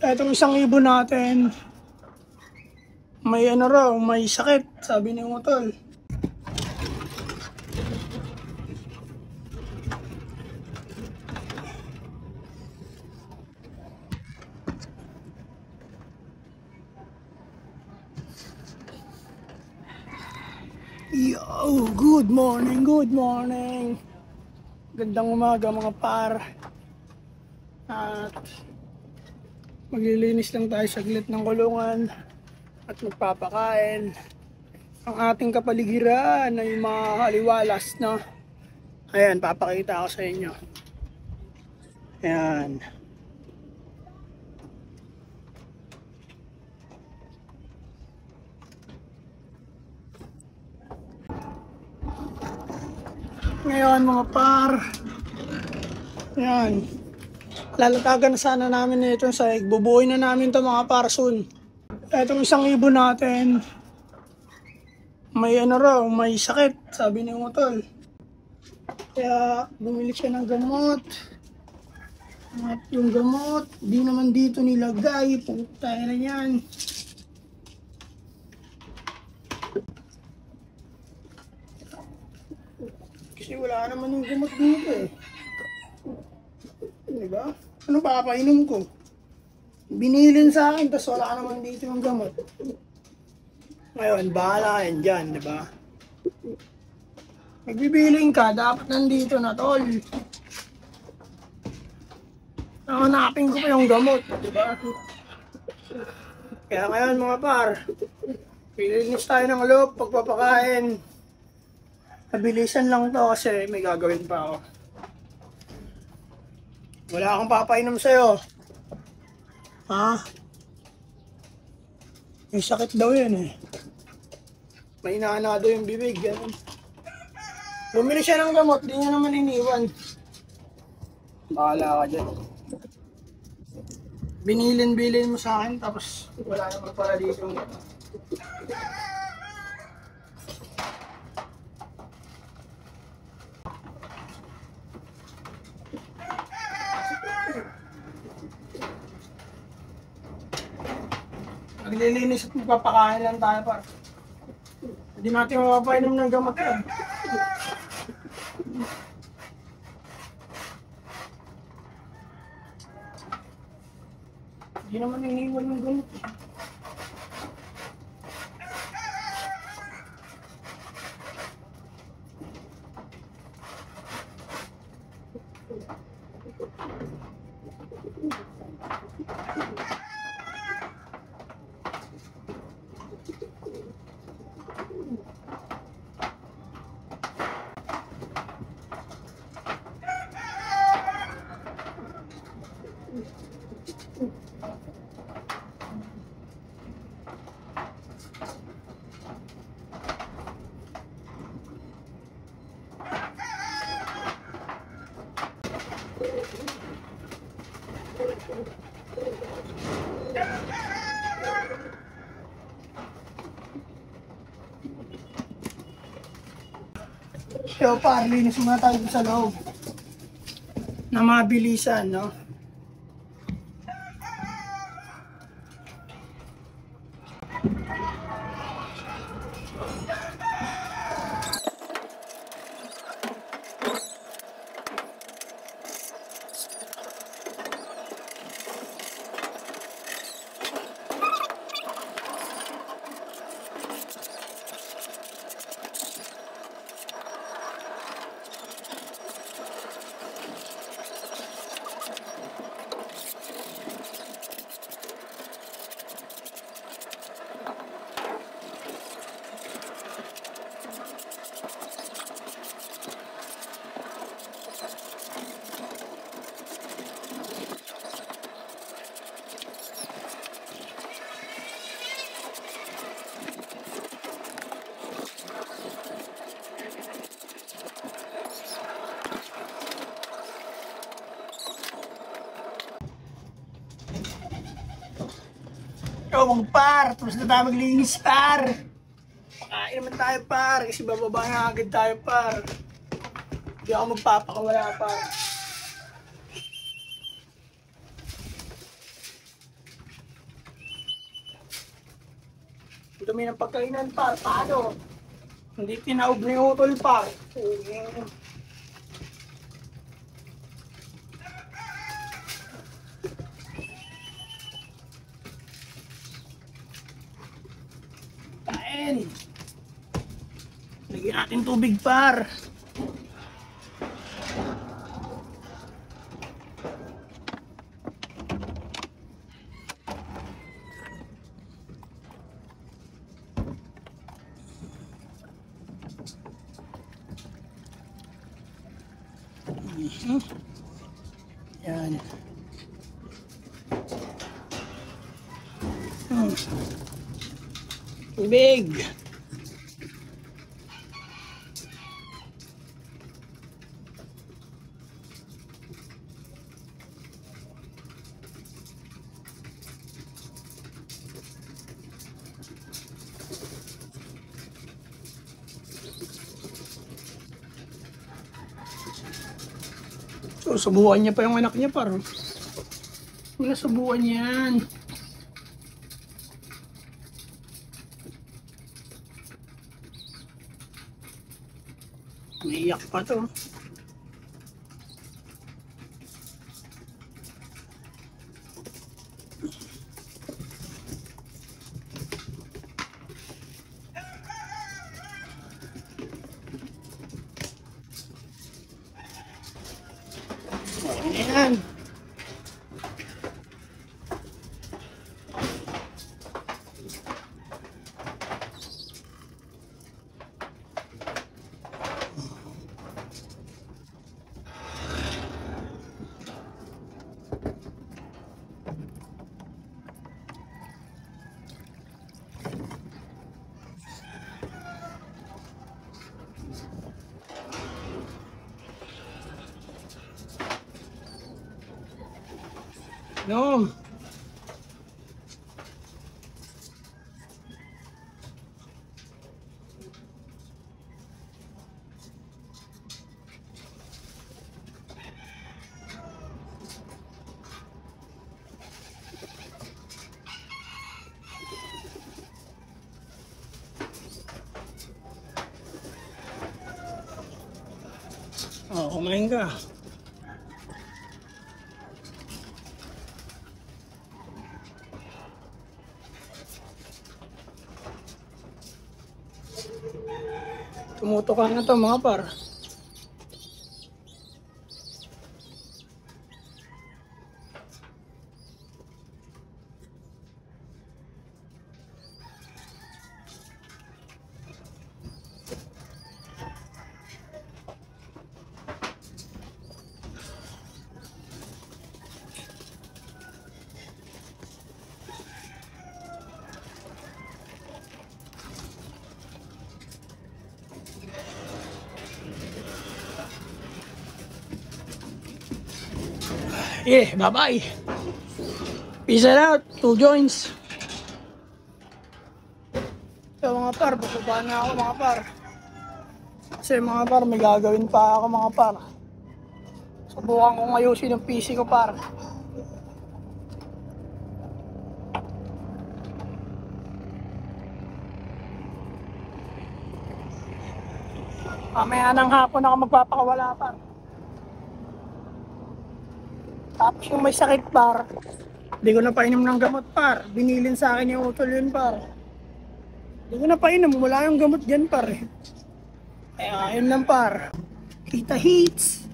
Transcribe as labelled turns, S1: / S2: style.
S1: Itong isang ibon natin, may ano raw, may sakit, sabi ni Utol. Yo, good morning, good morning. Gandang umaga mga par. At maglilinis lang tayo saglit ng kulungan at magpapakain. Ang ating kapaligiran ay makakaliwalas na. Ayan, papakita ko sa inyo. Ayan. Ngayon mga par, ayan, lalatagan na sana namin ito sa bubuoy na namin ito mga par soon. Itong isang ibon natin, may ano raw, may sakit, sabi ni Utol. Kaya bumili siya ng gamot. At yung gamot, di naman dito nilagay, puta na yan. Kasi wala naman yung gamot dito eh. Diba? Ano papainom ko? Binilin sa akin, tapos wala naman dito yung gamot. Ngayon, bahala yan dyan, diba? Magbibiling ka, dapat nandito na tol. Hanapin ko pa yung gamot, diba? Kaya ngayon mga par, pilinis tayo ng loob, pagpapakain. Mabilisan lang to kasi may gagawin pa ako. Wala akong papainom sa'yo. Ha? May sakit daw yan eh. May inaanado yung bibig. Ganun. Bumili siya ng gamot, di niya naman iniwan. Bahala ka dyan. Binilin mo sa akin, tapos wala naman para dito. Maglilinis at magpapakain lang tayo par. Hindi natin mapapainom ng gamot yan. Hindi naman iniwan ng gamot. So par, linis muna tayo sa loob. Na mabilisan, no? Mga par, tapos na tayo maglinis par. Pakain naman tayo par, kasi bababa na agad tayo par. Hindi ako magpapakawala, par. dumi ng pagkainan par, paano? Hindi tinaob ni utol par. Kain. Lagyan natin tubig par. Yan. Tubig. So, subukan niya pa yung anak niya par. Subukan yan. Naiyak pa to. Ayan. No. Oh, kumain ka. Tumutok na to mga par. Bye-bye. Peace out. 2 joints. So mga par, bababa na ako mga par. Kasi mga par, may gagawin pa ako mga par. Subukan kong ayusin ang PC ko par. Mamaya ng hapon ako magpapakawala par. Tapos yung may sakit par, hindi ko na painom ng gamot par. Binilin sa akin yung utol yun par. Hindi ko na painom, wala yung gamot dyan par eh. Kaya ayun lang par. Kita hits.